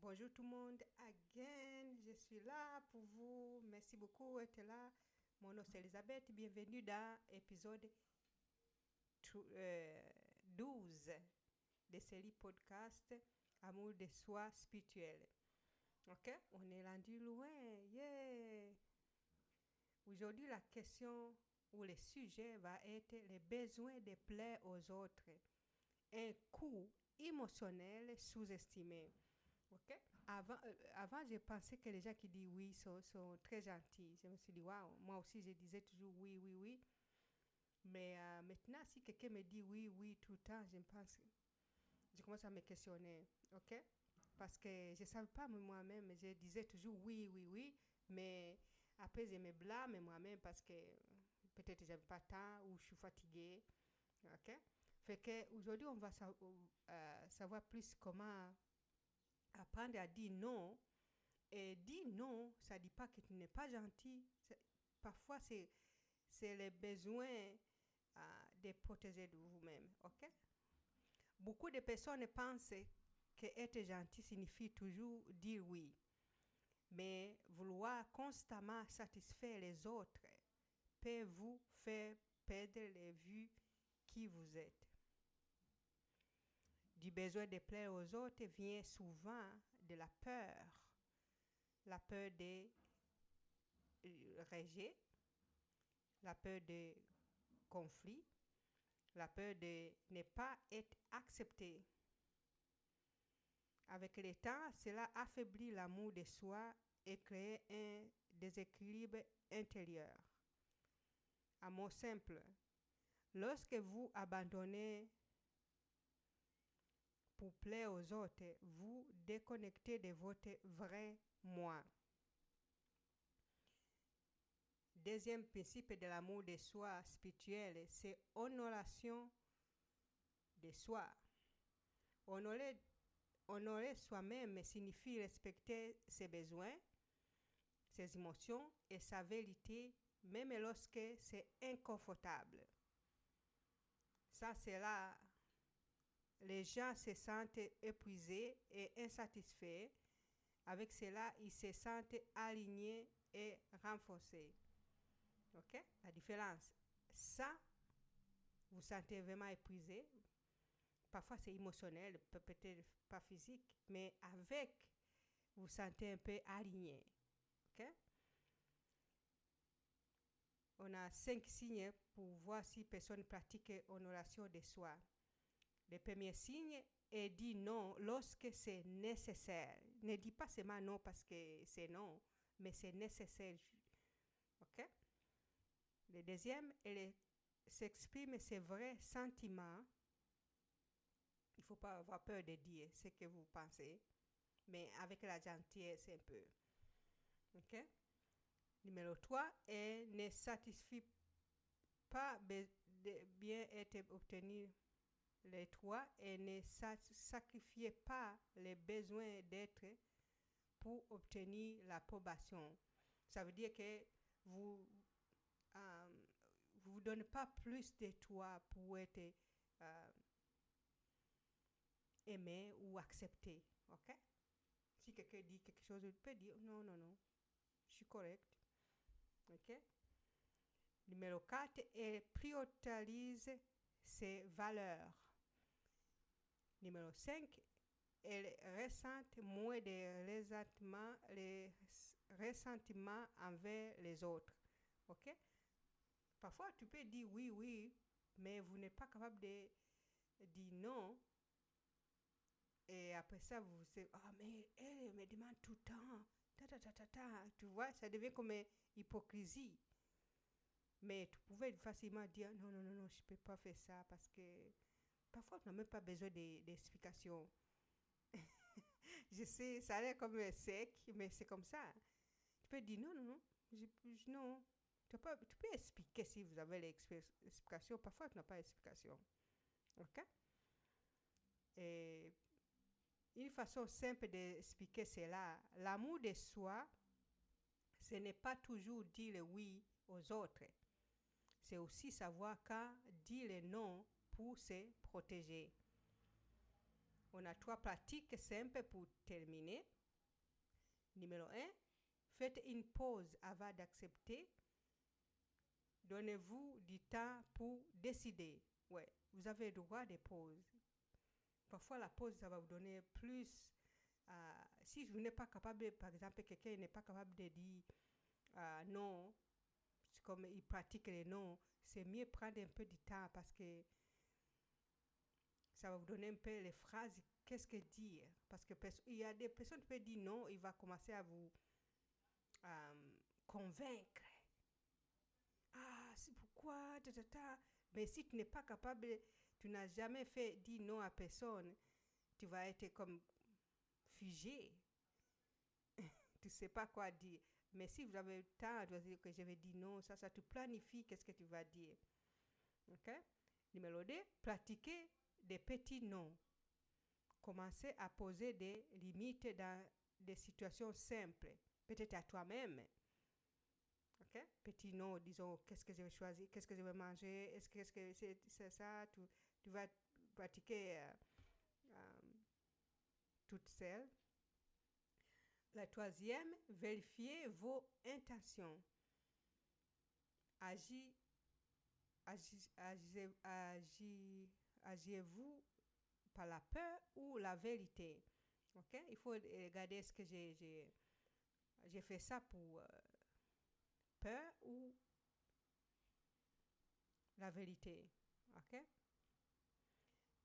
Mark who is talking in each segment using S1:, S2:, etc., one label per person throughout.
S1: Bonjour tout le monde, again, je suis là pour vous. Merci beaucoup d'être là. Mon nom c'est Elisabeth, bienvenue dans l'épisode 12 de série podcast Amour de soi spirituel. Ok, on est rendu loin, yeah! Aujourd'hui, la question ou le sujet va être les besoins de plaire aux autres. Un coût émotionnel sous-estimé. Ok? Avant, je pensais que les gens qui disent oui sont très gentils. Je me suis dit, waouh, moi aussi, je disais toujours oui, oui, oui. Mais maintenant, si quelqu'un me dit oui, oui, tout le temps, je commence à me questionner. Ok? Parce que je ne savais pas moi-même, je disais toujours oui, oui, oui. Mais après, je me blâme moi-même parce que peut-être je n'avais pas le temps ou je suis fatiguée. Ok? Fait qu'aujourd'hui, on va savoir plus comment apprendre à dire non. Et dire non, ça ne dit pas que tu n'es pas gentil. Parfois, c'est le besoin de protéger de vous-même. Ok? Beaucoup de personnes pensent que être gentil signifie toujours dire oui. Mais vouloir constamment satisfaire les autres peut vous faire perdre les vues qui vous êtes. Du besoin de plaire aux autres vient souvent de la peur. La peur de rejet, la peur de conflit, la peur de ne pas être accepté. Avec le temps, cela affaiblit l'amour de soi et crée un déséquilibre intérieur. À mot simple, lorsque vous abandonnez pour plaire aux autres, vous déconnectez de votre vrai moi. Deuxième principe de l'amour de soi spirituel, c'est honoration de soi. Honorer soi-même signifie respecter ses besoins, ses émotions et sa vérité, même lorsque c'est inconfortable. Ça, c'est là, les gens se sentent épuisés et insatisfaits. Avec cela, ils se sentent alignés et renforcés. Ok? La différence, ça, vous sentez vraiment épuisé. Parfois, c'est émotionnel, peut-être pas physique, mais avec, vous sentez un peu aligné. Ok? On a 5 signes pour voir si personne pratique honoration de soi. Le premier signe est dit non lorsque c'est nécessaire. Ne dis pas seulement non parce que c'est non, mais c'est nécessaire. Ok? Le deuxième, elle s'exprime ses vrais sentiments. Il ne faut pas avoir peur de dire ce que vous pensez, mais avec la gentillesse un peu. Ok? Numéro 3, elle ne satisfait pas de bien être obtenu. Les 3, elle ne sacrifiait pas les besoins d'être pour obtenir l'approbation. Ça veut dire que vous vous donnez pas plus de toi pour être aimé ou accepté. Ok? Si quelqu'un dit quelque chose, vous pouvez dire non, non, non, je suis correct. Ok? Numéro 4, elle priorise ses valeurs. Numéro 5, elle ressent moins de ressentiment envers les autres. Ok? Parfois, tu peux dire oui, oui, mais vous n'êtes pas capable de dire non. Et après ça, vous dites, ah, mais elle me demande tout le temps. Ta, ta, ta, ta, ta. Tu vois, ça devient comme une hypocrisie. Mais tu pouvais facilement dire, non, non, non, non, je ne peux pas faire ça parce que parfois, tu n'as même pas besoin d'explications. Je sais, ça a l'air comme sec, mais c'est comme ça. Tu peux dire, non, non, non, non. Tu peux expliquer si vous avez l'explication. Parfois, tu n'as pas d'explication. OK? Et une façon simple d'expliquer cela, l'amour de soi, ce n'est pas toujours dire le oui aux autres. C'est aussi savoir quand dire le non pour se protéger. On a 3 pratiques simples pour terminer. Numéro 1, faites une pause avant d'accepter. Donnez-vous du temps pour décider. Ouais, vous avez le droit de pauses. Parfois, la pause, ça va vous donner plus. Si vous n'êtes pas capable, par exemple, quelqu'un n'est pas capable de dire non, comme il pratique les non, c'est mieux prendre un peu de temps parce que ça va vous donner un peu les phrases, qu'est-ce que dire. Parce que il y a des personnes qui peuvent dire non, il va commencer à vous convaincre. Ah, c'est pourquoi, Mais si tu n'es pas capable, tu n'as jamais fait dire non à personne, tu vas être comme figé. Tu ne sais pas quoi dire. Mais si vous avez le temps, tu vas dire que je vais dire non, ça, tu planifies qu'est-ce que tu vas dire. OK? Numéro 2, pratiquer des petits noms. Commencez à poser des limites dans des situations simples, peut-être à toi-même. OK? Petit non, disons, qu'est-ce que je vais choisir, qu'est-ce que je vais manger, est-ce que c'est ça, tu vas pratiquer toute seule. La troisième, vérifiez vos intentions. Agissez-vous par la peur ou la vérité? OK? Il faut regarder est-ce que j'ai fait ça pour peur ou la vérité. OK?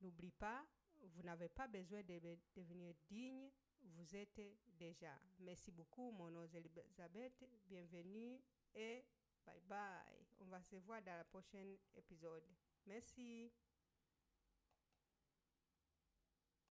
S1: N'oublie pas, vous n'avez pas besoin de devenir digne, vous êtes déjà. Merci beaucoup, mon nom est Elisabeth. Bienvenue et bye bye. On va se voir dans le prochain épisode. Merci.